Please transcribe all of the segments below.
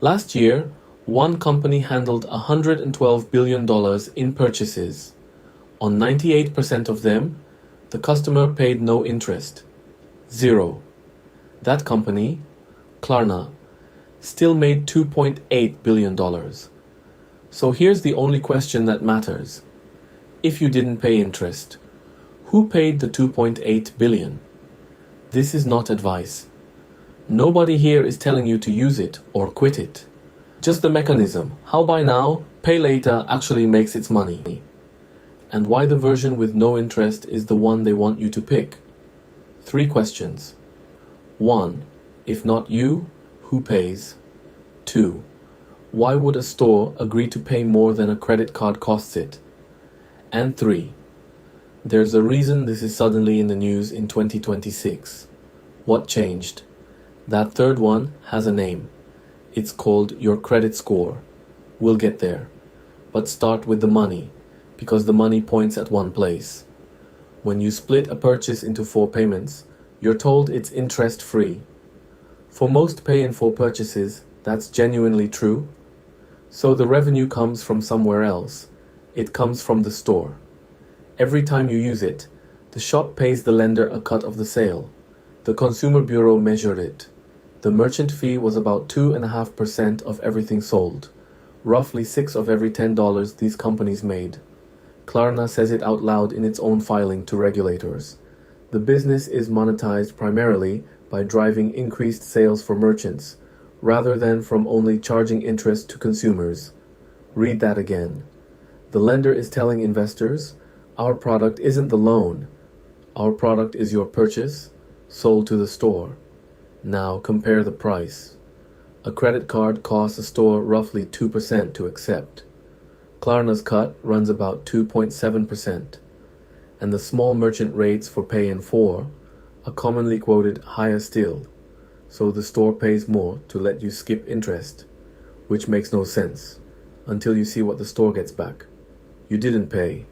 Last year, one company handled $112 billion in purchases. On 98% of them, the customer paid no interest. Zero. That company, Klarna, still made $2.8 billion. So here's the only question that matters. If you didn't pay interest, who paid the $2.8 billion? This is not advice. Nobody here is telling you to use it or quit it. Just the mechanism, how buy now, pay later actually makes its money. And why the version with no interest is the one they want you to pick. 3 questions. 1. If not you, who pays? 2. Why would a store agree to pay more than a credit card costs it? And 3. There's a reason this is suddenly in the news in 2026. What changed? That third one has a name. It's called your credit score. We'll get there. But start with the money, because the money points at one place. When you split a purchase into 4 payments, you're told it's interest-free. For most pay-in-4 purchases, that's genuinely true. So the revenue comes from somewhere else. It comes from the store. Every time you use it, the shop pays the lender a cut of the sale. The Consumer Bureau measured it. The merchant fee was about 2.5% of everything sold, roughly 6 of every $10 these companies made. Klarna says it out loud in its own filing to regulators. The business is monetized primarily by driving increased sales for merchants, rather than from only charging interest to consumers. Read that again. The lender is telling investors, our product isn't the loan. Our product is your purchase, sold to the store. Now compare the price. A credit card costs a store roughly 2% to accept. Klarna's cut runs about 2.7%. And the small merchant rates for pay-in-4 are commonly quoted higher still. So the store pays more to let you skip interest, which makes no sense, until you see what the store gets back. You didn't pay.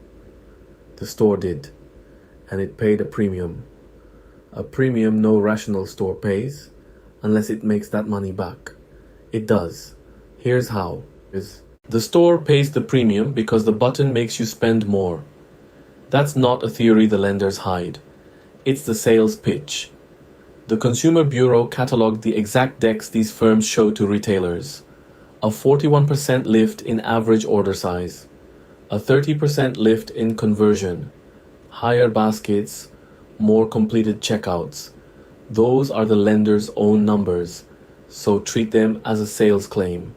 The store did, and it paid a premium. A premium no rational store pays, unless it makes that money back. It does. Here's how. The store pays the premium because the button makes you spend more. That's not a theory the lenders hide. It's the sales pitch. The Consumer Bureau cataloged the exact decks these firms show to retailers. A 41% lift in average order size. A 30% lift in conversion. Higher baskets, more completed checkouts. Those are the lender's own numbers, so treat them as a sales claim.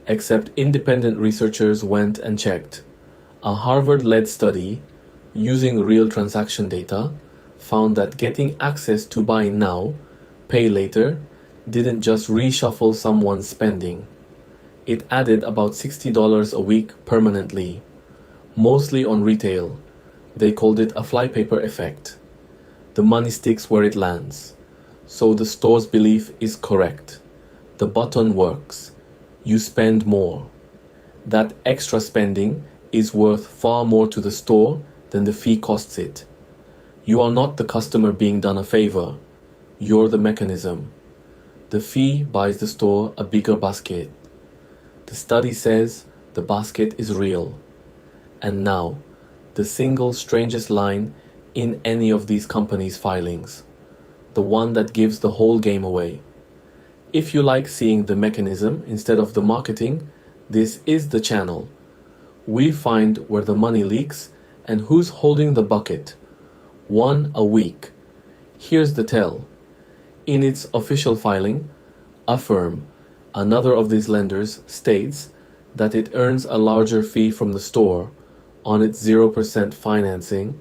Except independent researchers went and checked. A Harvard-led study, using real transaction data, found that getting access to buy now, pay later, didn't just reshuffle someone's spending. It added about $60 a week permanently, mostly on retail. They called it a flypaper effect. The money sticks where it lands. So the store's belief is correct. The button works. You spend more. That extra spending is worth far more to the store than the fee costs it. You are not the customer being done a favor. You're the mechanism. The fee buys the store a bigger basket. The study says the basket is real. And now, the single strangest line in any of these companies' filings. The one that gives the whole game away. If you like seeing the mechanism instead of the marketing, this is the channel. We find where the money leaks and who's holding the bucket. 1 a week. Here's the tell. In its official filing, Affirm, another of these lenders, states that it earns a larger fee from the store on its 0% financing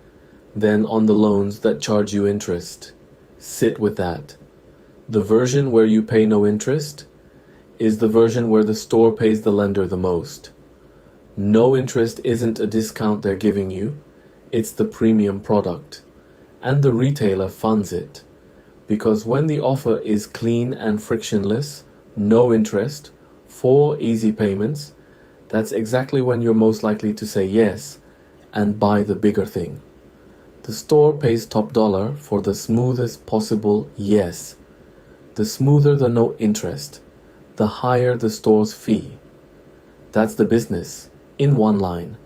than on the loans that charge you interest. Sit with that. The version where you pay no interest is the version where the store pays the lender the most. No interest isn't a discount they're giving you, it's the premium product. And the retailer funds it. Because when the offer is clean and frictionless, no interest, 4 easy payments, that's exactly when you're most likely to say yes and buy the bigger thing. The store pays top dollar for the smoothest possible yes. The smoother the no interest, the higher the store's fee. That's the business, in one line.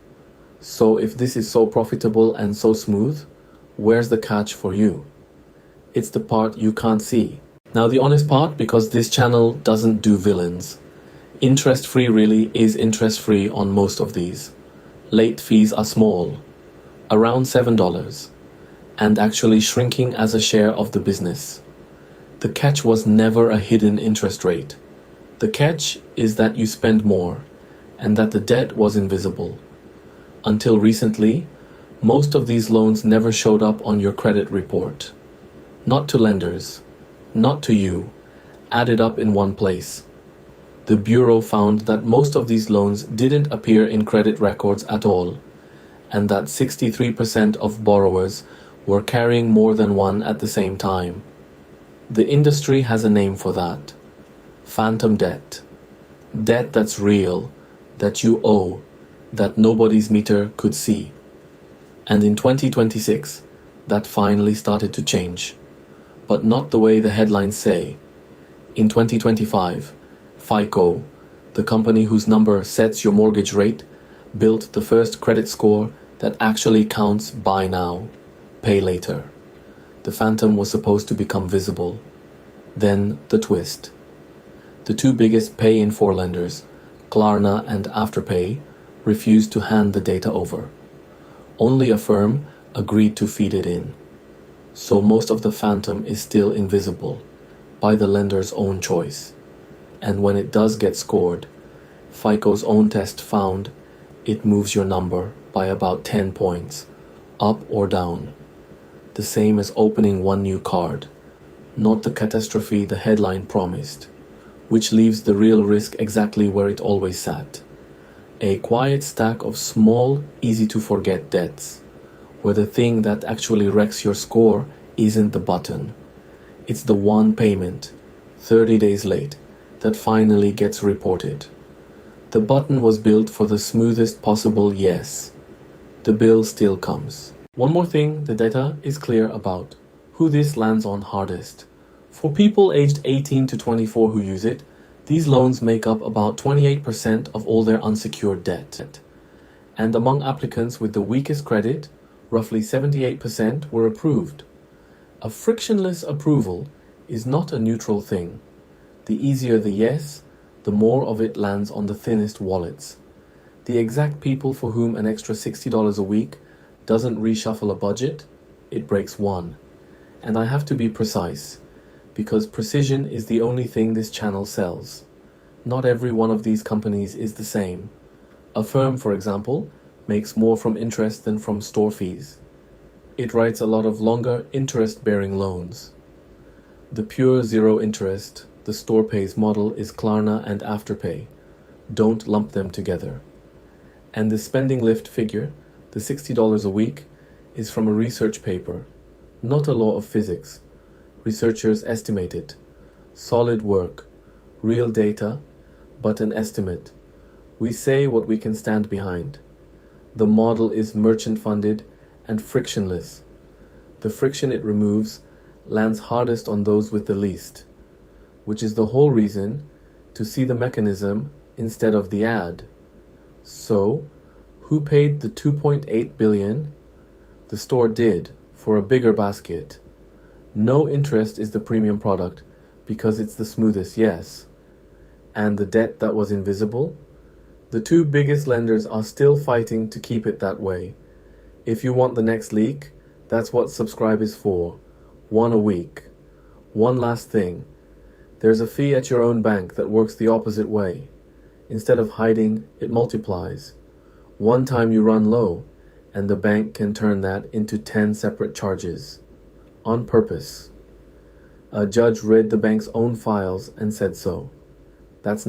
So if this is so profitable and so smooth, where's the catch for you? It's the part you can't see. Now the honest part, because this channel doesn't do villains. Interest-free really is interest-free on most of these. Late fees are small, around $7, and actually shrinking as a share of the business. The catch was never a hidden interest rate. The catch is that you spend more, and that the debt was invisible. Until recently, most of these loans never showed up on your credit report. Not to lenders, not to you, added up in one place. The Bureau found that most of these loans didn't appear in credit records at all, and that 63% of borrowers were carrying more than one at the same time. The industry has a name for that. Phantom debt. Debt that's real, that you owe, that nobody's meter could see. And in 2026, that finally started to change. But not the way the headlines say. In 2025, FICO, the company whose number sets your mortgage rate, built the first credit score that actually counts buy now, pay later. The phantom was supposed to become visible. Then the twist. The two biggest pay-in-4 lenders, Klarna and Afterpay, refused to hand the data over. Only Affirm agreed to feed it in. So most of the phantom is still invisible, by the lender's own choice. And when it does get scored, FICO's own test found it moves your number by about 10 points, up or down. The same as opening one new card, not the catastrophe the headline promised, which leaves the real risk exactly where it always sat. A quiet stack of small, easy-to-forget debts, where the thing that actually wrecks your score isn't the button. It's the one payment, 30 days late, that finally gets reported. The button was built for the smoothest possible yes. The bill still comes. One more thing the data is clear about, who this lands on hardest. For people aged 18 to 24 who use it, these loans make up about 28% of all their unsecured debt. And among applicants with the weakest credit, roughly 78% were approved. A frictionless approval is not a neutral thing. The easier the yes, the more of it lands on the thinnest wallets. The exact people for whom an extra $60 a week doesn't reshuffle a budget, it breaks one. And I have to be precise, because precision is the only thing this channel sells. Not every one of these companies is the same. Affirm, for example, makes more from interest than from store fees. It writes a lot of longer interest-bearing loans. The pure zero interest, the store pays model is Klarna and Afterpay. Don't lump them together. And the spending lift figure, the $60 a week, is from a research paper, not a law of physics. Researchers estimate it. Solid work, real data, but an estimate. We say what we can stand behind. The model is merchant-funded and frictionless. The friction it removes lands hardest on those with the least, which is the whole reason to see the mechanism instead of the ad. So, who paid the $2.8 billion? The store did, for a bigger basket. No interest is the premium product because it's the smoothest yes. And the debt that was invisible? The two biggest lenders are still fighting to keep it that way. If you want the next leak, that's what subscribe is for. One a week. One last thing. There's a fee at your own bank that works the opposite way. Instead of hiding, it multiplies. One time you run low, and the bank can turn that into 10 separate charges. On purpose. A judge read the bank's own files and said so. That's next.